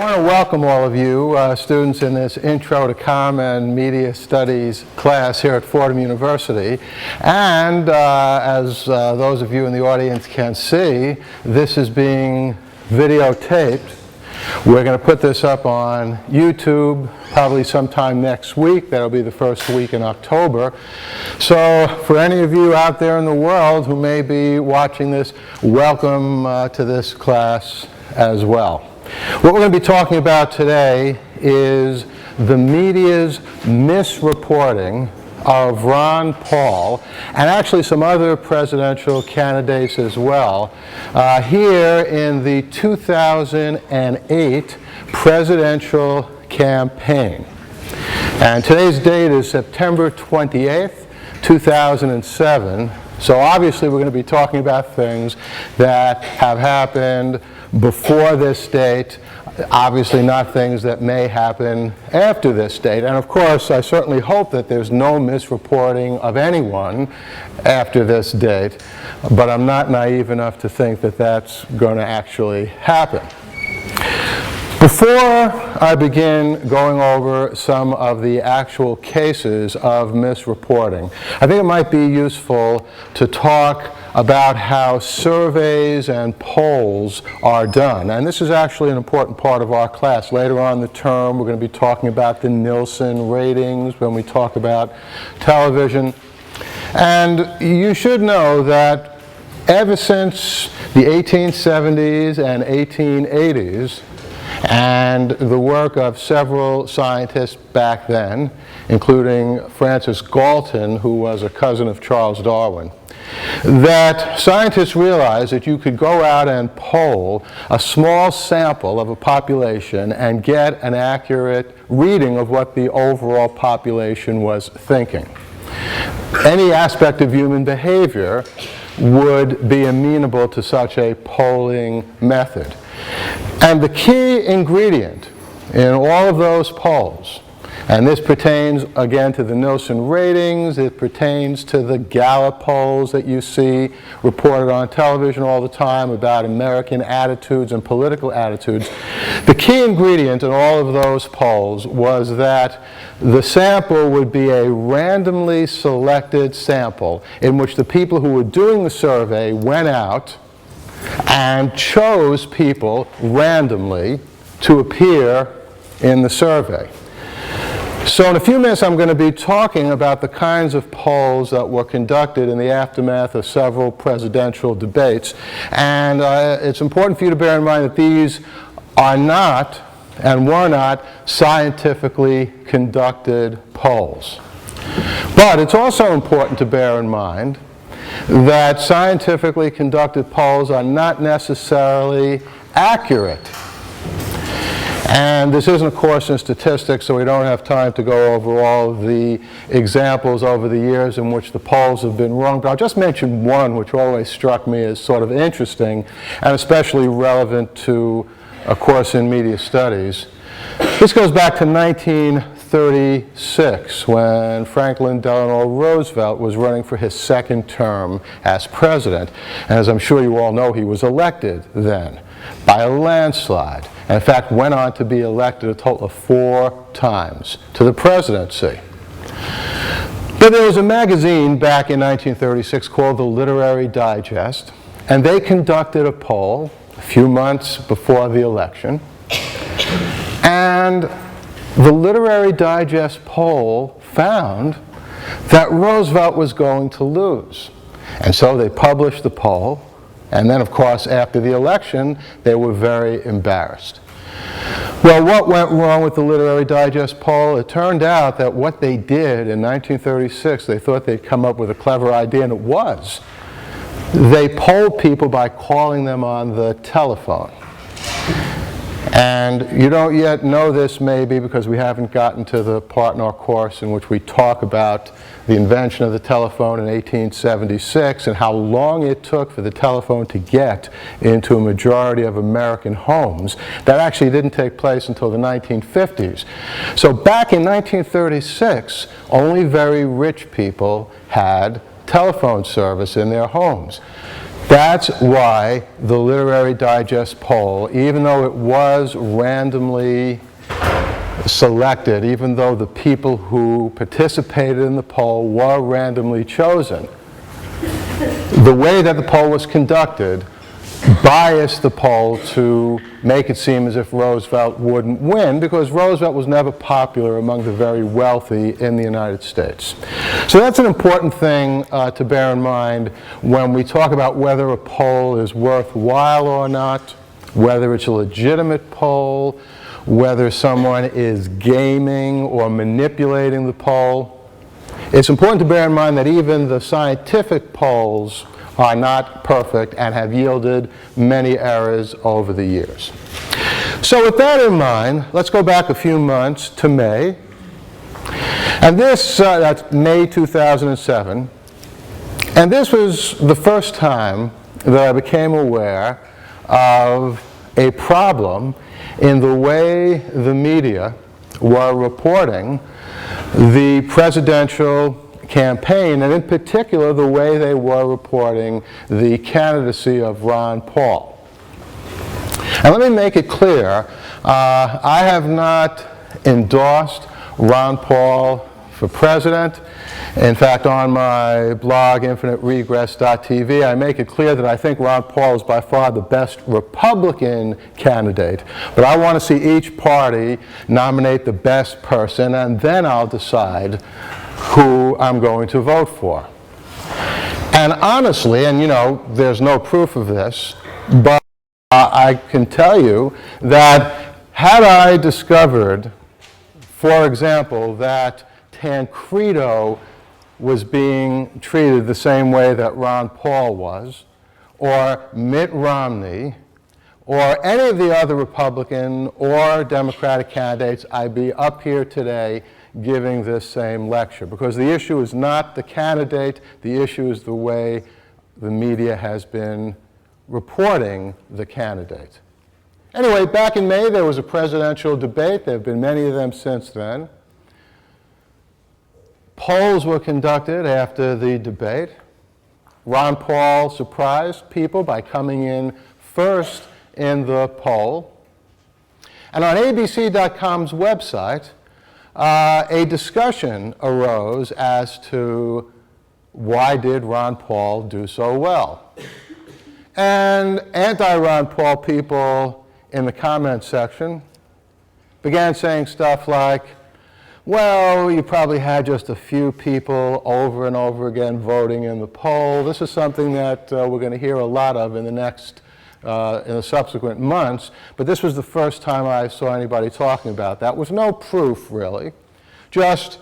want to welcome all of you students in this Intro to Common Media Studies class here at Fordham University. And as those of you in the audience can see, this is being videotaped. We're going to put this up on YouTube probably sometime next week. That'll be the first week in October. So for any of you out there in the world who may be watching this, welcome to this class as well. What we're going to be talking about today is the media's misreporting of Ron Paul, and actually some other presidential candidates as well, here in the 2008 presidential campaign. And today's date is September 28th, 2007. So obviously we're going to be talking about things that have happened before this date, obviously not things that may happen after this date. And of course, I certainly hope that there's no misreporting of anyone after this date, but I'm not naive enough to think that that's going to actually happen. Before I begin going over some of the actual cases of misreporting, I think it might be useful to talk about how surveys and polls are done. And this is actually an important part of our class. Later on in the term, we're going to be talking about the Nielsen ratings when we talk about television. And you should know that ever since the 1870s and 1880s, and the work of several scientists back then, including Francis Galton, who was a cousin of Charles Darwin, that scientists realized that you could go out and poll a small sample of a population and get an accurate reading of what the overall population was thinking. Any aspect of human behavior would be amenable to such a polling method. And the key ingredient in all of those polls, and this pertains again to the Nielsen ratings, it pertains to the Gallup polls that you see reported on television all the time about American attitudes and political attitudes. The key ingredient in all of those polls was that the sample would be a randomly selected sample in which the people who were doing the survey went out and chose people randomly to appear in the survey. So in a few minutes I'm going to be talking about the kinds of polls that were conducted in the aftermath of several presidential debates. And it's important for you to bear in mind that these are not and were not scientifically conducted polls. But it's also important to bear in mind that scientifically conducted polls are not necessarily accurate. And this isn't a course in statistics, so we don't have time to go over all of the examples over the years in which the polls have been wrong. But I'll just mention one which always struck me as sort of interesting and especially relevant to a course in media studies. This goes back to 1936 when Franklin Delano Roosevelt was running for his second term as president. And as I'm sure you all know, he was elected then by a landslide, and in fact went on to be elected a total of 4 times to the presidency. But there was a magazine back in 1936 called the Literary Digest, and they conducted a poll a few months before the election. And the Literary Digest poll found that Roosevelt was going to lose. And so they published the poll, and then of course after the election they were very embarrassed. Well, what went wrong with the Literary Digest poll? It turned out that what they did in 1936, they thought they'd come up with a clever idea, and it was. They polled people by calling them on the telephone. And you don't yet know this maybe because we haven't gotten to the part in our course in which we talk about the invention of the telephone in 1876 and how long it took for the telephone to get into a majority of American homes. That actually didn't take place until the 1950s. So back in 1936, only very rich people had telephone service in their homes. That's why the Literary Digest poll, even though it was randomly selected, even though the people who participated in the poll were randomly chosen, the way that the poll was conducted biased the poll to make it seem as if Roosevelt wouldn't win, because Roosevelt was never popular among the very wealthy in the United States. So that's an important thing to bear in mind when we talk about whether a poll is worthwhile or not, whether it's a legitimate poll, whether someone is gaming or manipulating the poll. It's important to bear in mind that even the scientific polls are not perfect and have yielded many errors over the years. So with that in mind, let's go back a few months to May. And this, that's May 2007. And this was the first time that I became aware of a problem in the way the media were reporting the presidential campaign, and in particular the way they were reporting the candidacy of Ron Paul. And let me make it clear, I have not endorsed Ron Paul for president. In fact, on my blog, infiniteregress.tv, I make it clear that I think Ron Paul is by far the best Republican candidate. But I want to see each party nominate the best person, and then I'll decide who I'm going to vote for. And honestly, and you know, there's no proof of this, but I can tell you that had I discovered, for example, that Tancredo was being treated the same way that Ron Paul was, or Mitt Romney, or any of the other Republican or Democratic candidates, I'd be up here today giving this same lecture, because the issue is not the candidate, the issue is the way the media has been reporting the candidate. Anyway, back in May there was a presidential debate. There have been many of them since then. Polls were conducted after the debate. Ron Paul surprised people by coming in first in the poll. And on ABC.com's website, a discussion arose as to why did Ron Paul do so well. And anti-Ron Paul people in the comments section began saying stuff like, well, you probably had just a few people over and over again voting in the poll. This is something that we're going to hear a lot of in the subsequent months, but this was the first time I saw anybody talking about that, with no proof, really. Just,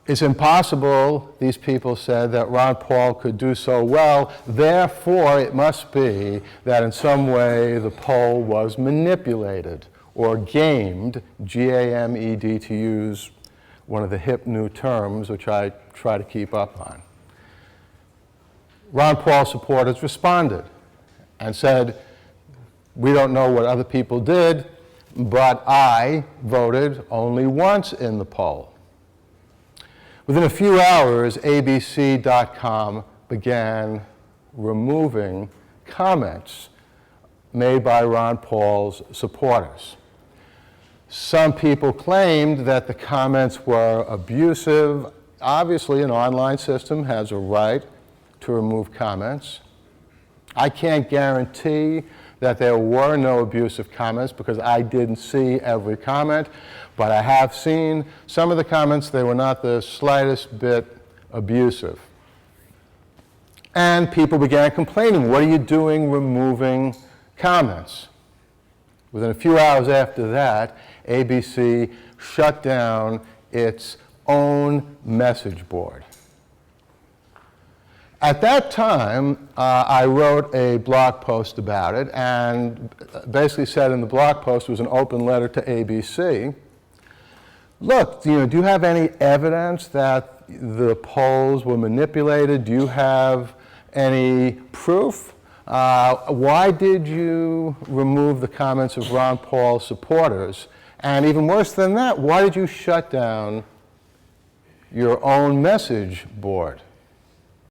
it's impossible, these people said, that Ron Paul could do so well, therefore it must be that in some way the poll was manipulated or gamed, G-A-M-E-D, to use one of the hip new terms which I try to keep up on. Ron Paul supporters responded and said, we don't know what other people did, but I voted only once in the poll. Within a few hours, ABC.com began removing comments made by Ron Paul's supporters. Some people claimed that the comments were abusive. Obviously, an online system has a right to remove comments. I can't guarantee that there were no abusive comments because I didn't see every comment, but I have seen some of the comments. They were not the slightest bit abusive. And people began complaining, what are you doing removing comments? Within a few hours after that, ABC shut down its own message board. At that time, I wrote a blog post about it and basically said in the blog post, it was an open letter to ABC, look, do you have any evidence that the polls were manipulated? Do you have any proof? Why did you remove the comments of Ron Paul's supporters? And even worse than that, why did you shut down your own message board?